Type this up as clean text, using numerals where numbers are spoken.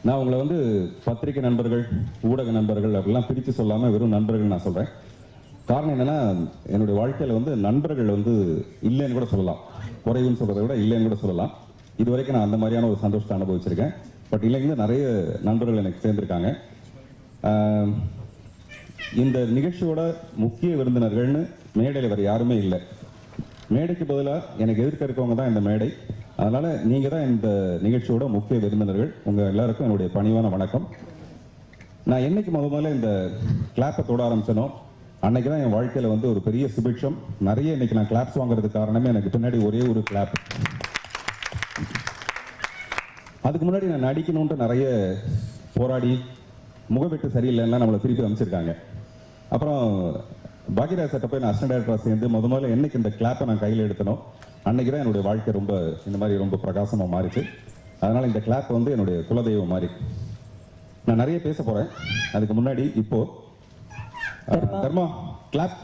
நான் உங்களை வந்து பத்திரிகை நண்பர்கள், ஊடக நண்பர்கள் அப்படிலாம் பிரித்து சொல்லாமல் வெறும் நண்பர்கள் நான் சொல்கிறேன். காரணம் என்னென்னா, என்னுடைய வாழ்க்கையில் வந்து நண்பர்கள் வந்து இல்லைன்னு கூட சொல்லலாம். குறைவுன்னு சொல்கிறத விட இல்லைன்னு கூட சொல்லலாம். இது வரைக்கும் நான் அந்த மாதிரியான ஒரு சந்தோஷத்தை அனுபவிச்சிருக்கேன். பட் இல்லைங்க, நிறைய நண்பர்கள் எனக்கு சேர்ந்துருக்காங்க. இந்த நிகழ்ச்சியோட முக்கிய விருந்தினர்கள்னு மேடையில் வேறு யாருமே இல்லை. மேடைக்கு பதிலாக எனக்கு எதிர்க்க இருக்கவங்க தான் இந்த மேடை. அதனால் நீங்கள் தான் இந்த நிகழ்ச்சியோட முக்கிய விருந்தினர்கள். உங்கள் எல்லாருக்கும் என்னுடைய பணிவான வணக்கம். நான் என்னைக்கு முதல்ல இந்த கிளாப்பை தொட ஆரம்பிச்சனோ அன்னைக்கு தான் என் வாழ்க்கையில் வந்து ஒரு பெரிய சுபிட்சம். நிறைய இன்னைக்கு நான் கிளாப்ஸ் வாங்குறதுக்கு காரணமே எனக்கு பின்னாடி ஒரே ஒரு கிளாப். அதுக்கு முன்னாடி நான் நடிக்கணுன்ட்டு நிறைய போராடி முகவெட்டு சரியில்லைன்னா நம்மளை திருப்பி அமைச்சிருக்காங்க. அப்புறம் பாக்யராஜ் சட்டை போய் நான் அசிஸ்டன்ட் டைரக்டராக சேர்ந்து முதல்ல என்னைக்கு இந்த கிளாப்பை நான் கையில் எடுத்தனோ அன்னைக்கு தான் என்னுடைய வாழ்க்கை ரொம்ப இந்த மாதிரி ரொம்ப பிரகாசமாக மாறிச்சு. அதனால் இந்த கிளாப் வந்து என்னுடைய குலதெய்வம் மாதிரி. நான் நிறைய பேச போகிறேன். அதுக்கு முன்னாடி இப்போ தர்மா கிளாப்.